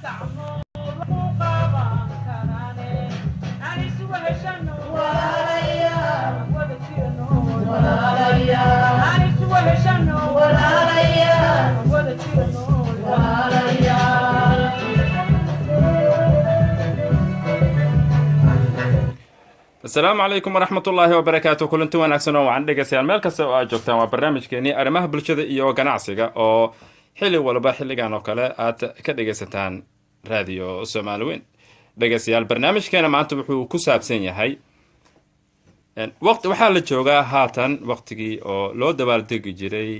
السلام عليكم ورحمة الله وبركاته. كلنتو wanaagsan oo waan dhageysan meel kasta oo aad joogtaan waa barnaamijkeeni arrimaha bulshada iyo ganacsiga oo xilli walba xilligan oo kale aad ka dhageysataan radio Soomaaliweyn. dhageystayaal barnaamijkeena maanta wuxuu ku saabsan yahay waqti waxa la joogaa haatan waqtigii oo loo dabaaldegi jiray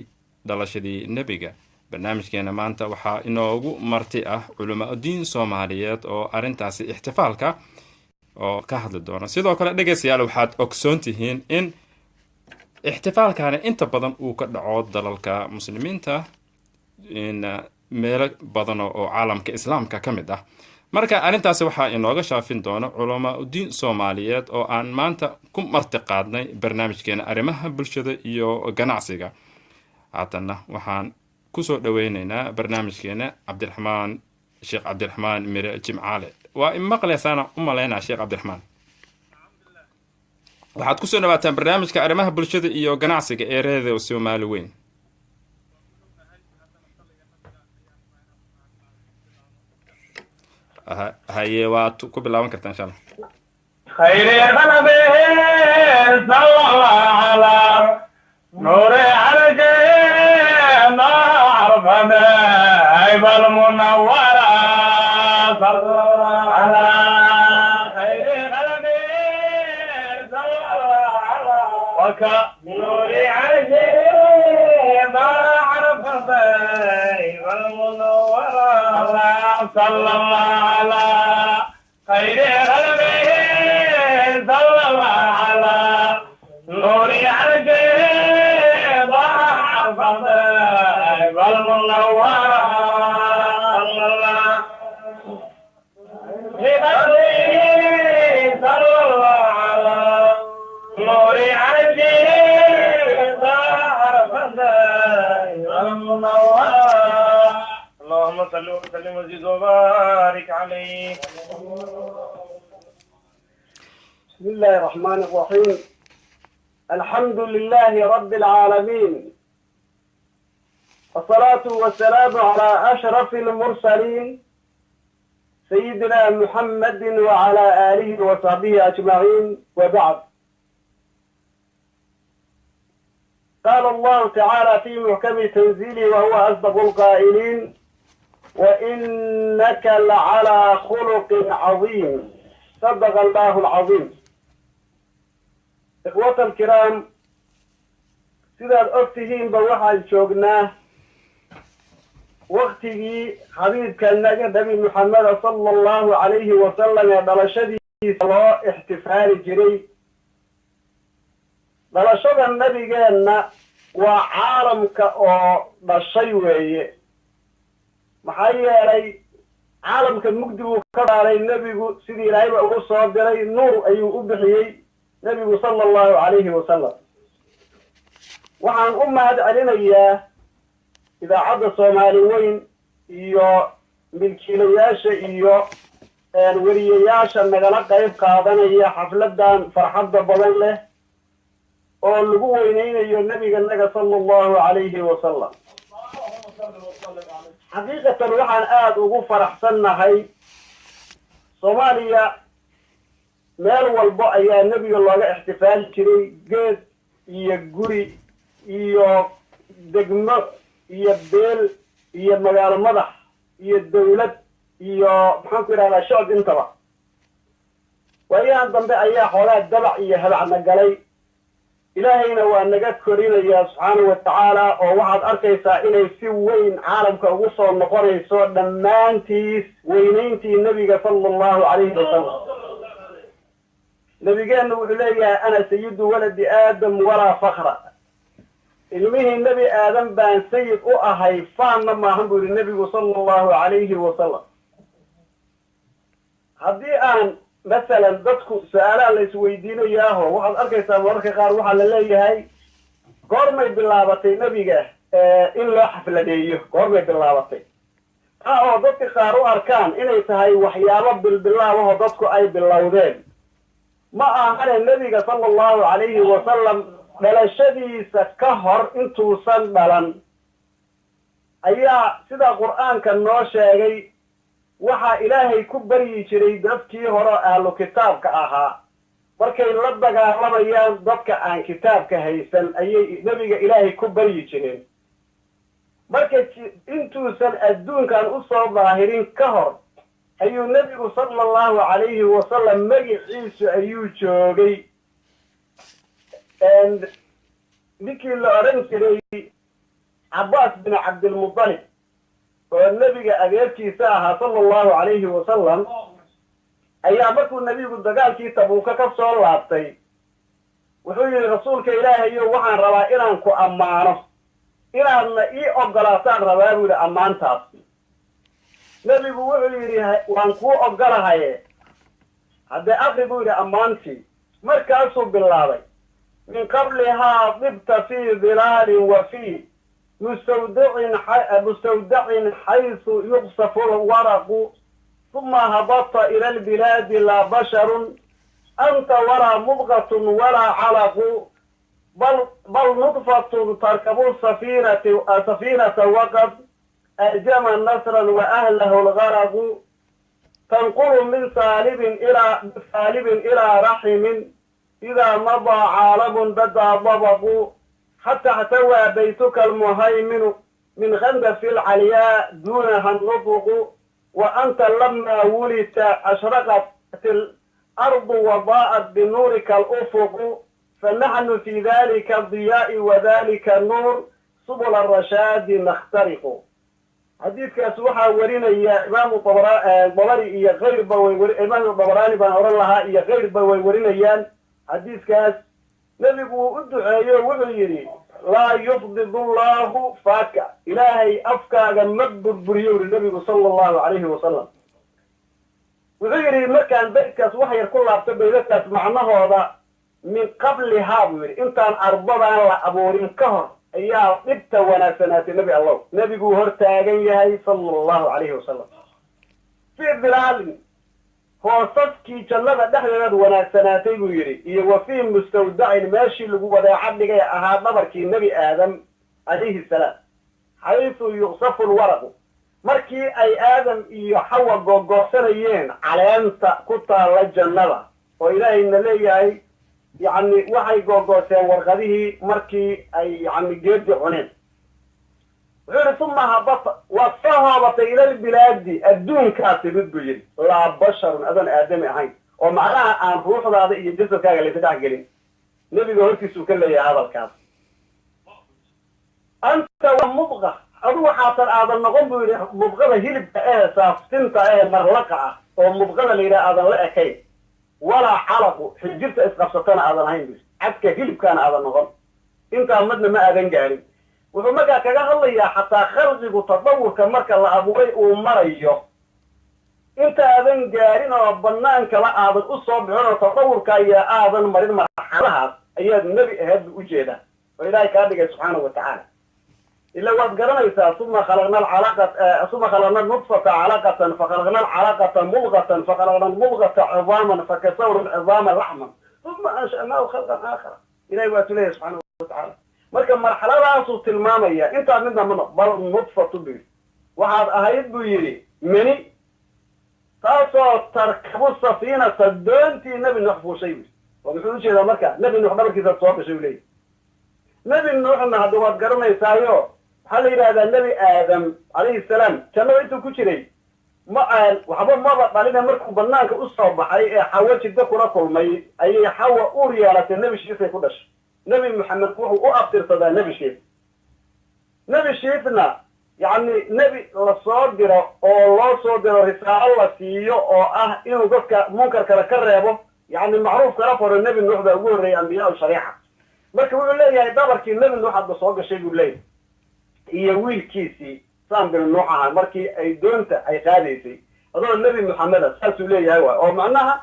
dhalashadii nabiga. barnaamijkeena maanta waxa inoogu marti ah culimo diin Soomaaliyeed oo arintaasi ihtifaalka oo ka hadli doona. sidoo kale dhageystayaal waxaad ogsoon tihiin in ihtifaalkani inta badan uu ka dhaco dalalka muslimiinta in meel badan oo caalamka islaamka ka mid ah. marka arintaasi waxa inooga shaafin doona culimo diin Soomaaliyeed oo aan maanta ku marti qaadnay barnaamijkeena arrimaha bulshada iyo ganacsiga. haatana waxaan ku soo dhaweynaynaa barnaamijkeena Sheekh Cabdiraxmaan Mire Jimcaale. waa in maqleysana u maleynaa Sheekh Cabdiraxmaan. waxaad ku soo dhawaataan barnaamijka arrimaha bulshada iyo ganacsiga ee radio Soomaaliweyn. haye waad ku bilaaban kartaa insha Allah. خير غنبه صلى الله على نور على جينا عرفنا عيب المنورة صلى الله على خير غنبه صلى الله على وكا نور على جينا عرفنا عيب المنورة صلى الله على خير غنبه صلى الله على نور على ضاع فضائب المنورة صلى الله على نور على ضاع فضائب المنورة. اللهم صل وسلم وزد وبارك عليه. بسم الله الرحمن الرحيم. الحمد لله رب العالمين، والصلاة والسلام على أشرف المرسلين سيدنا محمد وعلى آله وصحبه أجمعين، وبعد. قال الله تعالى في محكم تنزيله وهو أصدق القائلين: وإنك لعلى خلق عظيم. صدق الله العظيم. إخوة الكرام، سيدات أختهين بوحى الشوقناه وقته حبيب كان نبي محمد صلى الله عليه وسلم دلشدي صلاة احتفال جري. دلشد النبي قالنا وعالم كأو دشيوي محيي لي عالم كمقدم كذا على النبي سيدي رايب أبو صادري نور أيو أبحيي نبي صلى الله عليه وسلم. وعن هذا علينا إياه إذا عد Soomaaliweyn iyo milkiilayaasha iyo wariyayaasha nagala qayb qaadanaya xafladan farxadda badan leh oo lagu weyneynayo nabiga naga sallallahu alayhi wa sallam. xaqiiqatan waxaan aad ugu faraxsanahay Soomaaliya meel walba ayaa nabiga looga ixtifaal jiray, geed iyo guri iyo degmo iyo beel iyo magaalo madax iyo dawlad iyo maxaan ku yiraahdaa shacab intaba. waayaan dambe ayaa xoolaha dabac iyo habacna galay. ilaahayna waa naga korinayaa subxaanahu wa tacaala oo waxaad arkaysaa inay si weyn caalamka ugu soo noqonayso dhammaantiis weynayntii nabiga sallallahu alayhi wasallam. nabigeena wuxuu leeyahay: ana sayidu waladi aadam walaa fakra. ilmihii nebi aadan baan sayid u ahay, faanna maahan buu yidhi nebigu sallallahu alayhi wasallam. haddii aan masalan dadku su-aalaha la isweydiinayaaho waxaad arkaysaa mararka qaar waxaa la leeyahay goormay bilaabatay nebiga in loo xafladeeyo, goormay bilaabatay. oo dadka qaar u arkaan inay tahay waxyaabo bilbilaabaho dadku ay bilowdeen ma ahane nebiga sala allahu calayhi wasalam dhalashadiisa ka hor intuusan dhalan ayaa sida qur'aanka noo sheegay waxaa ilaahay ku baryi jiray dadkii hore ahlu kitaabka ahaa markay la dagaalamayaan dadka aan kitaabka haysan ayay nebiga ilaahay ku baryi jireen marka intuusan adduunkan u soo daahirin ka hor ayuu nebigu sala allahu calayhi wasalam magiciisu ayuu joogay ninkii la odhan jiray cabbaas bin cabdilmudalib oo nebiga adeerkiisa ahaa sala allahu calayhi wasalam ayaa markuu nebigu dagaalkii tabuuka ka soo laabtay wuxuu yidhi rasuulka ilaahayo waxaan rabaa inaan ku ammaano inaadna ii ogolaataan rabaa buu yidhi ammaantaas nebigu wuxuu yidhi waan kuu ogolahaye haddee akri buu yidhi ammaantii markaasuu bilaabay min qablihaa dibta fii dilaalin wa fii mustawdacin xaysu yuqsafu lwaraqu ثم هبطت إلى البلاد لا بشر أنت ولا مضغة ولا علق بل نطفة تركب السفينة وقد أهجم نصرا وأهله الغرق تنقل من سالب إلى رحم إذا مضى عالم بدا ضبق حتى احتوى بيتك المهيمن من غندف العلياء دونها النطق وأنت لما ولدت أشرقت الأرض وضاءت بنورك الأفق فنحن في ذلك الضياء وذلك النور سبل الرشاد نخترق حديث كاسوحا ورينا يا إمام الطبراني يا غير بوي إمام الطبراني بان أوران لها يا غير بوي ورينا يان حديث كاس نبيكو الدعاء وغيري لا يفضل الله فاك إلهي أفكا جمد بريور النبي صلى الله عليه وسلم وغيري مكان بيكاس وحي كلها بتبيلكاس معناه هذا من قبل هاوير انت ان اربضا ابورين كهر ايا قبت وانا سنات النبي الله نبي هور تاغن يحيى صلى الله عليه وسلم في الظلال هو صدكي جلده دخلد وانا سناتي بو يري iyo وفي مستودع ماشي لغو ودا عدغي اها دبركي نبي ادم عليه السلام حيث يغصف الورق markii ay aadam iyo xawa googoosanayeen caleenta ku taala jannada oo ilaahayna leeyahay يعني waxay googoseen warqadihii markii ay yani geedi cuneen wuxuu thumma habata wa sahabata ila albiladi adduunkaasi mid buu yiri la bashar adan aadami ahayn oo macnaha aan ruuxdaada iyo jasadkaaga la saddex gelin nabiga hortiisu ka leeyahay hadalkaas anta wa mudgha adu waxaad aadan noqon buu yiri mudghada hilibka saaftinta marlaqa oo mudghada la yiraahdo la ekay ولا علق حجرت اسقفتنا هذا الهين بس عدك هلب كان هذا النظام انت امدنا ما اذن جاري وفمكا كغا هليا حتى خلقك تطور كمركا لا ابوي ومريو انت اذن جارينا بنانك لا اذن اصوب تطور كايا اذن مريض مرحلها ايا النبي هاد وجهده والهي كادغ سبحانه وتعالى إلا وقرنيسا ثم خلقنا العلاقة ثم خلقنا النطفة علاقة فخلقنا العلاقة مضغة فخلقنا المضغة عظاما فكسور العظام لحما ثم أنشأناه خلقا آخر إلهي واتليه سبحانه وتعالى مركب مرحلة راسو تلمامية انت عندنا من بل النطفة بي وحاد أهيد بيري مني تاسو تركبوا السفينة سدونتي نبي نحفو شيء ومحلوش إذا مركب نبي نحضرك إذا تصواب شيء لي نبي نوحنا هدوات قرنيسا هل إلى النبي آدم عليه السلام كانوا أنتم كشري ما قال وحبا مرة قالنا مركب بنانك أصاب أي حاولت الذكر كل ما أي حاول أوريا على النبي الشيخ يقولش نبي محمد كوح وأبتر صدى نبي الشيخ نبي الشيخنا يعني نبي الصادر أو الله صادر رسالة الله سيو أو إنه ذكر منكر كركربه يعني معروف كرفر النبي النوح بيقول ري أنبياء الشريعة marka wuxuu leeyahay dabarkii nabi nuux hadda soo gashay buu leeyahay iyo wiilkiisii saambil nuuxa markii ay doonta ay qaadaysay adoo nabi maxamed saasuu leeyahay oo macnaha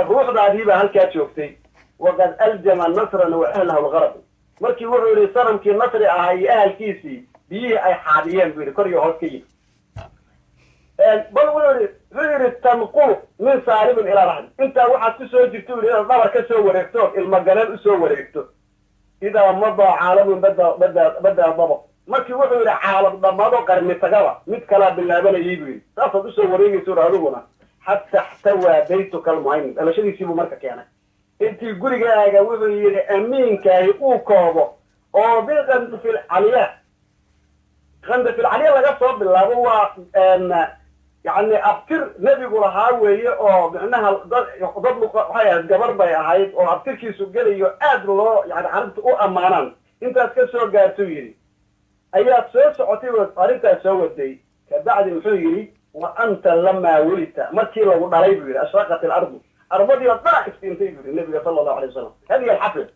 ruuxdaadii baa halkaa joogtay waqad aljama nasran wa ahlihi algharq markii wuxuu yiri saramkii nasri ahaa iyo ahalkiisii biyihii ay xaadiyeen buu yiri kor iyo hoos ka yimid bal wuxuu yidhi tanqulu min saalibin ilaa raxm intaa waxaad ku soo jirto u inaad dhabar ka soo wareegto ilmagaleel usoo wareegto idaa madaa caalamun badaa dabaq markii wuxuu yidhi caalam dhammaado qarni tagaba mid kalaa bilaabanayay buu yidhi saasaad usoo wareegaysa ur adiguna xataa xtawaa baytuka almuhaymin dhalashadiisiibuu marka keenay intii gurigaaga wuxuu yidhi amiinkaahi uu koobo oo biqandafil caliya qandafil caliya laga soo bilaabo waa yani abtir nebigu lahaa weeye oo micnaha dad waxay ahayd gabar bay ahayd oo abtirkiisu gelayo aad loo yani carabta u ammaanaan intaas ka soo gaartuu yidhi ayaad soo socotay arrintaas soo waday kabacdi muxuu yidhi wa anta lamaa welita markii lagu dhalay buu yidhi ashraqat ilardu arbadii oo dhan iftiintay buu yidhi nebiga sala allahu alayh wasalam hadihi alxafla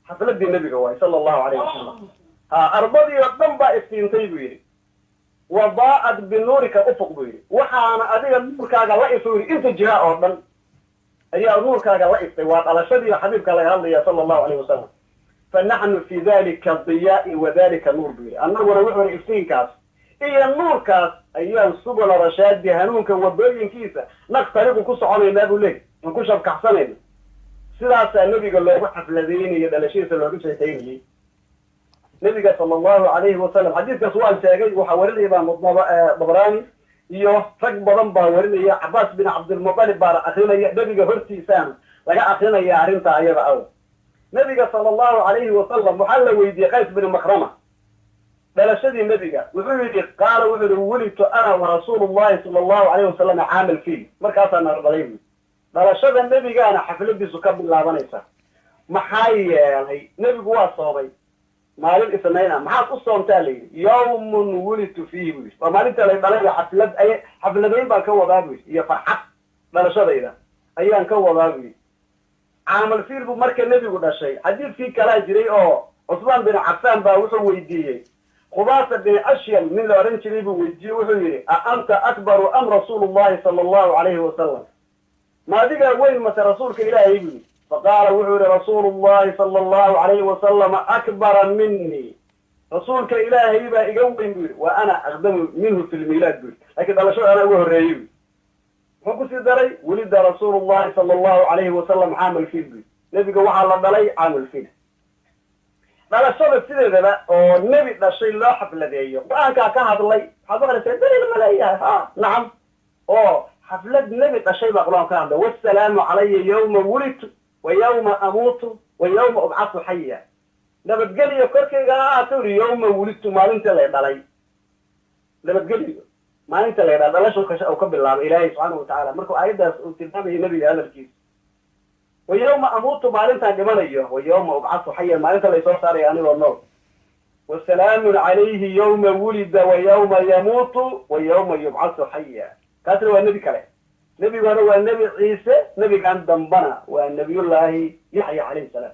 xafladii nebiga waay sala allahu alayh wasalam arbadii oo dhan baa iftiintay buu yidhi wadaa'at binuurika ufuq buu yidhi waxaana adiga nuurkaaga la ifay yidhi inta jiha oo dhan ayaa nuurkaaga la iftay waa dhalashadii xabiibka laga hadlaya sala allahu alayh wasalam fanaxnu fi dalika diyaai wa dalika nuur buu yidhi annaguna wuxuu yidhi iftiinkaas iyo nuurkaas ayaan subula rashaadi hanuunka wadooyinkiisa naqtariqu ku soconaynaa buu leey aan ku shabkaxsanayna sidaasaa nebiga loogu xafladaynayo dhalashadiisa loogu sheekaynayay nebiga sala allahu alayhi wasalam xadiidkaas waan sheegay waxaa warinaya imaam dabrani iyo rag badan baa warinaya cabaas bin cabdilmutalib baana akrinaya nebiga hortiisaan laga akrinaya arrinta ayada aw nebiga sala allahu alayhi wasalam waxaa la weydiiyey qays bin makrama dhalashadii nebiga wuxuu yidhi qaala wuxuu yihi wulidtu ana wa rasuulu llahi sala allahu alayhi wasalam caamal fiil markaasaa naar dhalay buy dhalashada nebigaana xafladiisu ka bilaabanaysa maxaa yeelay nebigu waa soomay maalin isnayna maxaad u soomtaa la yidhi yawmun wulidtu fiihi buu yidhi waa maalinta lay dhalay xafladayn baan ka wadaa buu yidhi iyo farxad dhalashadayda ayaan ka wadaa buu yidhi caamal fiil buu marka nebigu dhashay xadiidkii kalaa jiray oo cusmaan bin cafaan baa wuxuu weydiiyey khubaasa bin ashyam nin la odhan jiray buu weydiiyey wuxuu yidhi a anta akbaru am rasuulu llahi sala allahu alayhi wasalam ma adigaa weyn mase rasuulka ilaahay buu yidhi faqaala wuxuu yihi rasuulu llahi sala allahu alayhi wasalam akbara minii rasuulka ilaahay baa iga weyn buu yidhi wa ana aqdamu minhu fi lmiilaad buu yidhi laakiin dhalashada anaa uga horreeyey buu muxuu kusii daray welida rasuulu llahi sala allahu alayhi wasalam caamal fiil buu yidhi nebiga waxaa la dhalay caamal fiil dhalashada sideedaba oo nebi dhashay loo xafladeeyo qur-aankaa ka hadlay waxaad maqlaysaa daliil ma leeyahay ha nacam oo xaflad nebi dhashay baa qur-aan ka hadlay wasalaamu calaya yawma wulidtu wa yawma amuutu wa yawma ubcasu xaya nabadgeliyo korkayga ha ahaato uri yawma wulidtu maalinta lay dhalay nabadgeliyo maalinta lay dhalay dhalasha uu ka bilaabay ilaahay subxaanahu watacaala markuu aayaddaas uu tilmaamayo nebiga hadalkiisa wa yawma amuutu maalintaan dhimanayo wa yawma ubcasu xaya maalinta laysoo saarayo anigoo nool wasalaamun calayhi yawma wulida wa yawma yamuutu wa yawma yubcasu xaya kaasna waa nebi kale nebiguna waa nebi ciise nebigan dambana waa nebiyullaahi yaxya calayhi salaam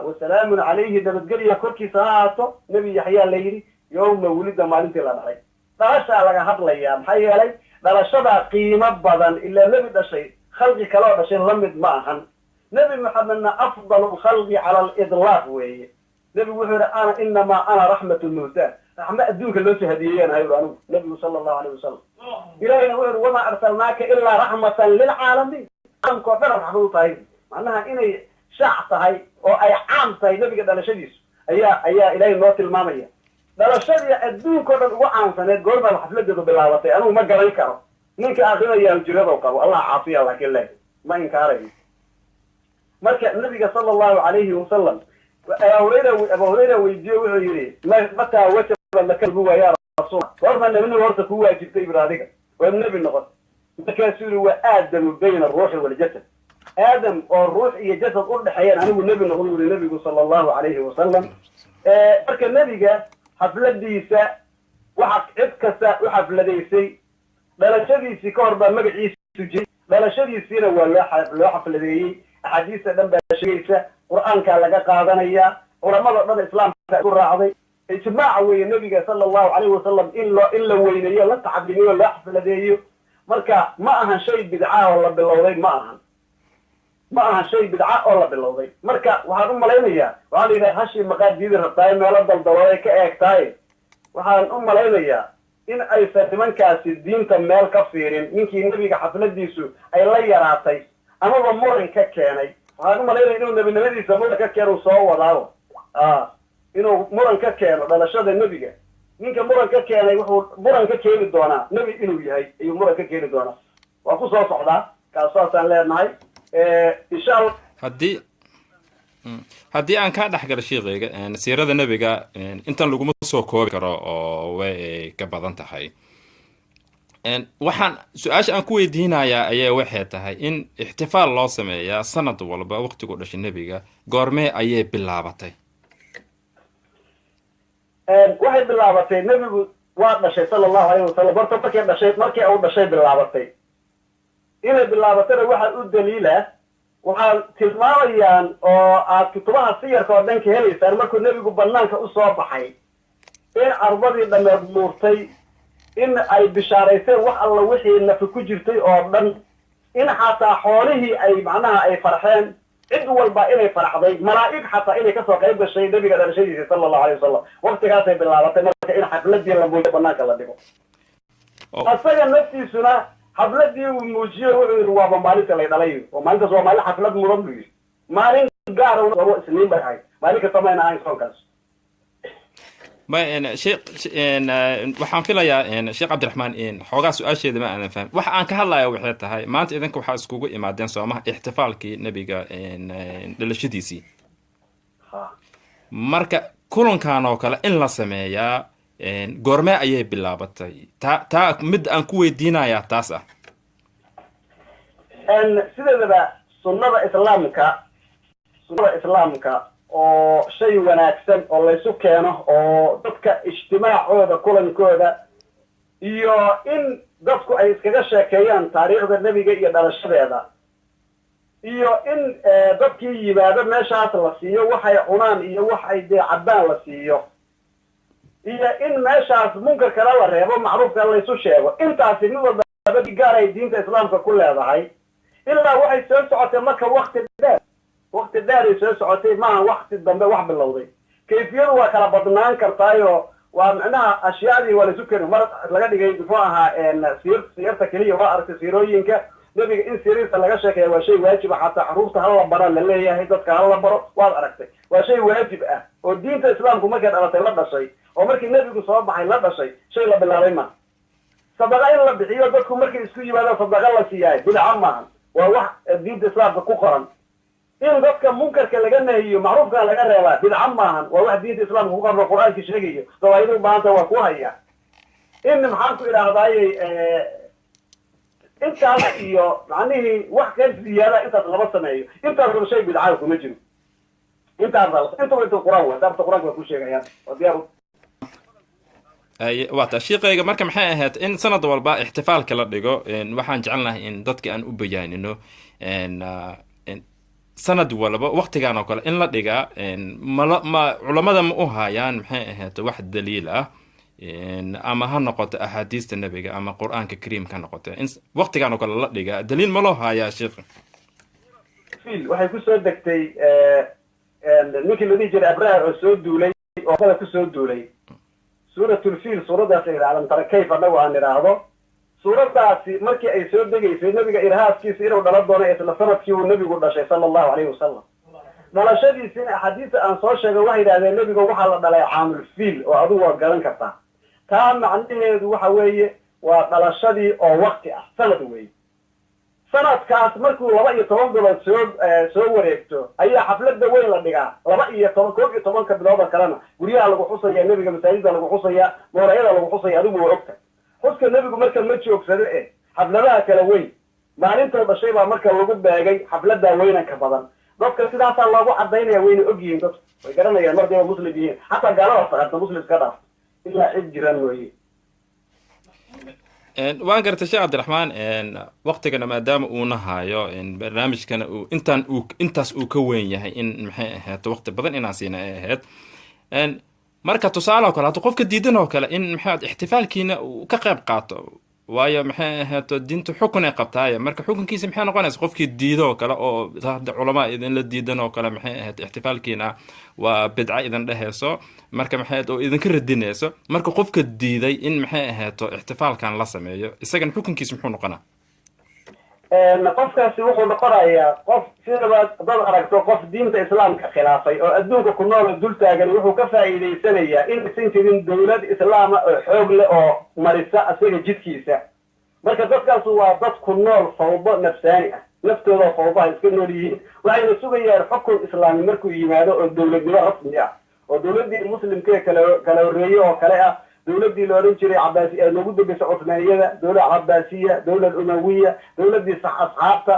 wasalaamun calayhi nabadgeliya korkiisa ha ahaato nebi yaxyaa la yidhi yawma wulida maalintii la dhalay dhalashaa laga hadlayaa maxaa yeelay dhalashadaa qiimo badan ilaa nebi dhashay khalqi kaloo dhashay la mid ma ahan nebi maxamedna afdalu lkhalqi cala alidlaaq weeye nebigu wuxuu yihi ana inamaa ana raxmatu lmuhdaa raxmo adduunka loo soo hadiyeeyaan hayru anigu nebigu sala allahu alayh wasalam ilahina wuxu yihi wamaa arsalnaaka ilaa raxmatan lilcaalamiin caalamkao dhan raxmad u tahay macnaha inay shaac tahay oo ay caam tahay nebiga dhalashadiisu ayaa ilaahay noo tilmaamaya dhalashadii adduunkao dhan ugu caansaneed goorbaad xafladeedu bilaabatay anigu ma garan karo ninka akrinaya hujrado qabo allah caafiya laakiin le ma inkaarayo marka nabiga sala allahu alayhi wasalam abu hurayra weydiiye wuxuu yihi mataa wajaba laka nubuwa ya rasuul goorma nebiniga horta ku waajibtay ibr adiga waad nebi noqon markaasuu yihi wa aadamu bayna aruuxi waljasad aadam oo ruux iyo jasad u dhexeeyaan anigu nebi noqon uri nebigu sala allahu alayhi wasalam marka nebiga xafladiisa waxa cid kasta u xafladaysay dhalashadiisii ka hor baa magaciisu jiray dhalashadiisiina waa loo xafladeeyey axaadiista dhan baa sheegaysa qur-aankaa laga qaadanaya culamada dhan islaamka ku raacday ijmaaca weeye nebiga sala allahu alayhi wasalam in la weyneeyo la tacadimiyo loo xafladeeyo marka ma ahan shay bidca oo la bilowday ma ahan shay bidca oo la bilowday marka waxaan u malaynayaa waxaa la yidhaha hashii maqaad diidi rabtaaye meelo daldalooday ka eegtaaye waxaan u malaynayaa in aysan nimankaasi diinta meel ka fiirin ninkii nebiga xafladiisu ay la yaraatay amaba muran ka keenay waxaan u malaynaya inuu nebinimadiisa muran ka keeno soo wadaao inuu muran ka keeno dhalashada nebiga ninka muran ka keenay wuxuu muran ka keeni doonaa nebi inuu yahay ayuu muran ka keeni doonaa waa ku soo socdaa kaasaasaan leenahay insha allah haddii aan kaa dhexgalo sheekayga siirada nebiga intan laguma soo koobi karo oo way ka badan tahay waxaan su-aasha aan ku weydiinayaa ayaa waxay tahay in ixtifaal loo sameeyaa sanad walba waqtigu dhashay nebiga goormee ayay bilaabatay waxay bilaabatay nebigu waa dhashay sala allahu alayhi wasalam horta markii uu dhashay bilaabatay inay bilaabatana waxaa u daliila waxaa tilmaamayaan oo aad kutubaha siyarka oo dhan ka helaysaan markuu nebigu banaanka usoo baxay in arbadii dhameed muurtay in ay bishaarayseen wax alla wixii nafi ku jirtay oo dhan in xataa xoolihii ay macnaha ay farxeen cid walba inay farxday malaa'ig xataa inay kasoo qayb gashay nebiga dhalashadiisa sala allahu alayhi wasalam waqtigaasay bilaabatay marka in xafladii la muujiyo banaanka la dhigo asaga naftiisuna xafladii uu muujiyo wuxuu yidhi waaba maalinta lay dhalay oo maalintaas waa maalin xaflad mudan buu yidhi maalin gaar isniin bay ahayd maalin kasta mayna ahayn soonkaas waxaan filayaa sheekh cabdiraxmaan xoogaa su-aasheeda ma aanan fahmin waxa aan ka hadlaya waxay tahay maanta idinka waxaa iskugu imaadeen soomaha ixtifaalkii nebiga dhalashadiisii marka kulankan oo kale in la sameeyaa goormee ayay bilaabatay taa mid aan ku weydiinayaa taas ah sideedaba sunnada islaamka oo shay wanaagsan oo laysu keeno oo dadka ijtimaacooda kulankooda iyo in dadku ay iskaga sheekeeyaan taariikhda nebiga iyo dhalashadeeda iyo in dadkii yimaado meeshaas la siiyo waxay cunaan iyo wax ay dee cabbaan la siiyo iyo in meeshaas munkarkana la reebo macruufka laysu sheego intaasi mid walba gaar ay diinta islaamka ku leedahay ilaa waxay soo socotay marka wakti dheer ay soo socotay maaha wakti dambe wax bilowday kayfiyadu waa kala badnaan kartaayo waa macnaha ashyaadii waa laysu keri mar laga dhigay muxuu ahaa siyarta keliya waa aragtay siirooyinka nebiga in siriirta laga sheekeeya waa shay waajiba xataa caruurta hala bara la leeyahay dadka hala baro waad aragtay waa shay waajib ah oo diinta islaamku markay dhalatay la dhashay oo markii nebigu soo baxay la dhashay shay la bilaabay ma sadaqa in la bixiyo dadku markay isku yimaadaan sadaqa la siiyahay bidca maahan waa wax diinta islaamka ku qoran in dadka munkarka laga nahiyo macruufkana laga reebaa bidca maahan waa wax diinta islaamka ku qoran oo qur-aanka sheegayo dawaayadu baahanta waa ku haya in maxaan ku idhaahdayey intaas iyo macnihii wax ka ziyaada intaas lama sameeyo intaas wala shay bidcaa kuma jiro inta qur-aan waa daarta qur-aanka waa ku sheegayaan waa diyaar waata sheekayga marka maxay ahayd in sanad walba ixtifaalka la dhigo waxaan jecelnahay in dadka aan u bayaanino sanad walba waqtigan oo kale in la dhigaa culamada ma u hayaan maxay ahayd wax daliil ah ama ha noqoto axaadiista nebiga ama qur-aanka kariimka ha noqoto in waqtigan oo kale la dhigaa daliil ma loo hayaa sheekh waxay kusoo degtay ninkii la dhihi jiray abraar oo soo duulay oo kada kusoo duulay suuratulfiil suuradaas la yidhahda tara kayf annagu aan idhaahdo suuradaasi markii ay soo degaysay nebiga irhaaskiisa inuu dhala doono isla sanadkii uu nebigu dhashay sala allahu alayhi wasalam dhalashadiisina axaadiista aan soo sheegay waxay yidhahdeen nebiga waxaa la dhalay caamulfiil oo adigu waad garan kartaa taa macnaheedu waxa weeye waa dhalashadii oo wakti ah sanad weeye sanadkaas markuu 12 bilood soo wareegto ayaa xafladda weyn la dhigaa 12 bilood kalena guryaha lagu xusaya nebiga masaajidda lagu xusaya moorayada lagu xusaya adigu waa ogta xuska nebigu marka ma joogsado xafladaha kala weyn maalinta dhashay baa marka lagu beegay xafladda weynanka badan dadka sidaasaa loogu cadaynaya wayna ogyihiin dadku way garanayaan markay muslim yihiin xataa gaalada saqaarta muslimka dhaaf ilaa cid jiran mooye waan gartay sheekh cabdiraxmaan waqtigana maadaama uuna haayo barnaamijkana intaas uu ka weyn yahay in maxay ahayd waqti badan inaan siina ay ahayd marka tusaale oo kale hadduu qofka diidan oo kale in maxay ixtifaalkiina uu ka qayb qaato waayo maxay ahaato diintu xukun ay qabtaaye marka xukunkiisa maxay noqonaysa qofkii diido oo kale oo hadda culamaa idinla diidan oo kale maxay ahayd ixtifaalkiina waa bidca idin dhehayso marka maxay ahayd oo idinka radinayso marka qofka diiday in maxay ahaato ixtifaalkan la sameeyo isagan xukunkiisa muxuu noqonaa qofkaasi wuxuu noqonayaa qof sidaba dad aragto qof diinta islaamka khilaafay oo adduunka ku nool dul taagan wuxuu ka faa'iidaysanayaa in aysan jirin dawlad islaama oo xoog leh oo marisa asaga jidkiisa marka dadkaas waa dad ku nool fawdo nafsaani ah naftooda fawdaha iska nool yihiin waxayna sugayaan xukun islaami markuu yimaado oo dawladnimo rasmi ah oo dawladdii muslimkee kala horreeye oo kale ah dawladdii la odhan jiray cabaasi ee nagu degeysa cusmaaniyada dawlad cabaasiya dawlad umawiya dawladdii asxaabta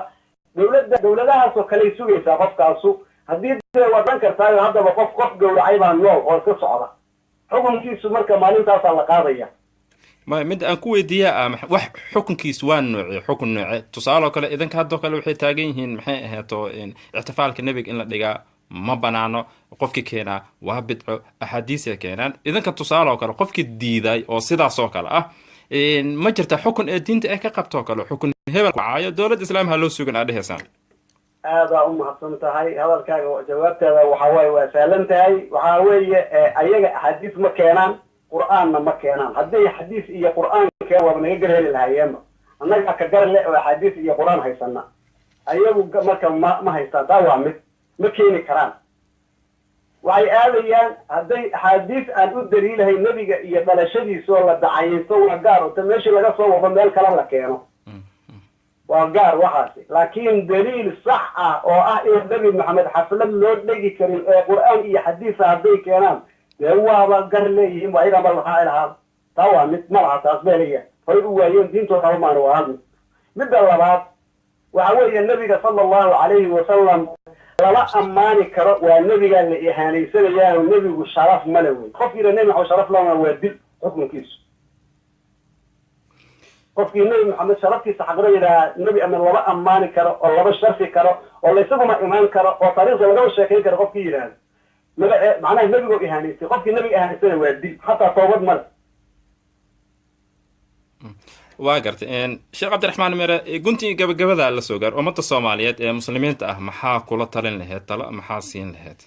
dawladahaasoo kaley sugaysaa qofkaasu haddii dee waad dhan kartaayo haddaba qof gowracay baa nool oo iska socda xukunkiisu marka maalintaasaa la qaadaya mid aan ku weydiiya wax xukunkiisu waa nooce xukun nooce tusaaloo kale idinka haddoo kale waxay taagan yihiin maxay ahaato ixtifaalka nebiga in la dhigaa ma banaano qofkii keenaa waa bidco axaadiisay keenaan idinka tusaaloo kale qofkii diiday oo sidaasoo kale ah ma jirta xukun ee diinta ay ka qabtoo kale xukun hebel wacaayo dowlad islaam ha loo sugan aad dhehaysaan aadaa u mahadsan tahay hadalkaaga jawaabteeda waxa waaye waa sahlan tahay waxaa weeye ayaga axaadiis ma keenaan qur'aanna ma keenaan hadday xadiis iyo qur'aan keenaan waaba naga gar heli lahayeenba annagaa ka gar leh oo axaadiis iyo qur'aan haysana ayagu marka ma haystaan taa waa mid ma keeni karaan waxay aadayaan hadday axaadiis aan u daliilahay nebiga iyo dhalashadiisoo la dacayaysto waa gaar ota meeshii laga soo wado meel kale la keeno waa gaar waxaasi laakiin daliil sax ah oo ah in nebi maxamed xaflad loo dhegi karin ee qur'aan iyo xadiisa hadday keenaan dee waaba gar leeyihiin waa iyagaa malmaxaa lahaa taa waa mid ma laha taas beelaya horay u waayeen diintooda halmaan waa hal mid midda labaad waxa weeye nebiga sala allahu calayhi wasalam lama ammaani karo waa nebigaa la ihaanaysanayaa nebigu sharaf male wey qof yidha nebi maxamed sharaf lama waa dil xukunkiisu qofkii nebi maxamed sharaftiisa xaqiro yidhaha nebi ama lama ammaani karo oo lama sharfi karo oo laysaguma imaan karo oo taariikhda lagama sheekayn karo qofkii yidhaahda macnaha nebigoo ihaanaystay qofkii nebiga ihanaysana waa dil hataa toobad male waa gartay sheekh cabdiraxmaan mere guntii gabagabada la soo gaar ummadda soomaaliyeed ee muslimiinta ah maxaa kula talin laheyd talo maxaa siin laheyd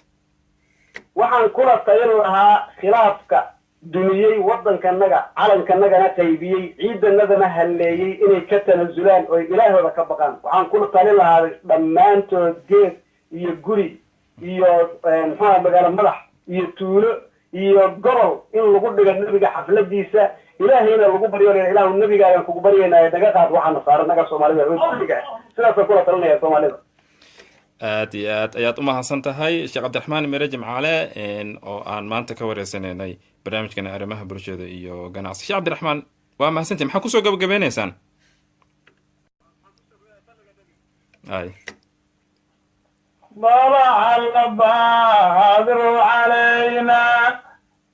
waxaan kula talin lahaa khilaafka duniyey waddankanaga calankanagana qaybiyey ciidanadana halleeyey inay ka tanasulaan oo ilaahooda ka baqaan waxaan kula talin lahaa dhammaantood geed iyo guri iyo maxaa magaalo madax iyo tuulo iyo gobol in lagu dhigo nebiga xafladiisa ilaahayna lagu baryo ilaahu nebigaagaan kugu baryaynaa naga qaad waxaana saaran naga soomaalida sidaasaan kula talinaya soomaalida aad iyo aad ayaad u mahadsan tahay sheekh cabdiraxmaan mere jimcaale oo aan maanta ka wareysanaynay barnaamijkana arrimaha bulshada iyo ganacsi sheekh cabdiraxmaan waa mahadsantahi maxaa kusoo gabagabeynaysaan ay طلع البدر علينا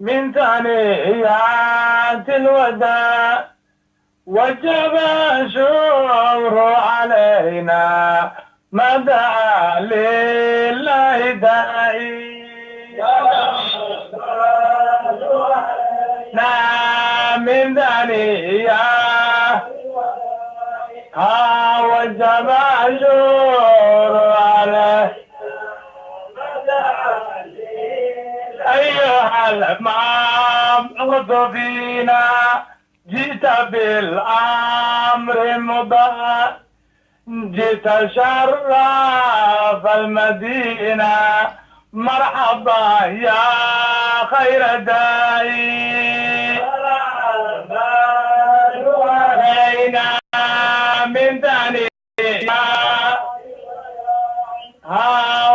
من ثنيات الوداع وجب الشكر علينا ما دعا لله داعي من ثنيات وجب الشكر علينا أيها المبعوث فينا جئت بالأمر مضاء جئت شرف المدينة مرحبا يا خير داعي علينا من ثانية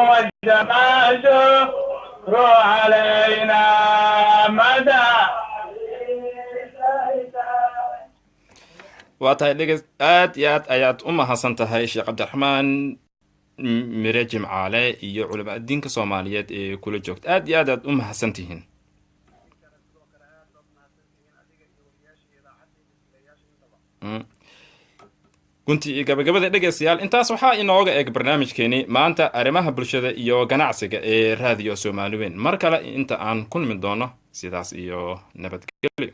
والجمال علينا مدى waa tahay dhegeys aad iyo aad ayaad u mahadsan tahay sheekh cabdiraxmaan mere jimcaale iyo culama diinka soomaaliyeed ee kula joogta aad iyo aad aad u mahadsan tihiin guntii iyo gabagabada dhegeystayaal intaas waxaa inooga eg barnaamijkeenii maanta arrimaha bulshada iyo ganacsiga ee raadiyo soomaaliweyn mar kale inta aan kulmi doono sidaas iyo nabadgelyo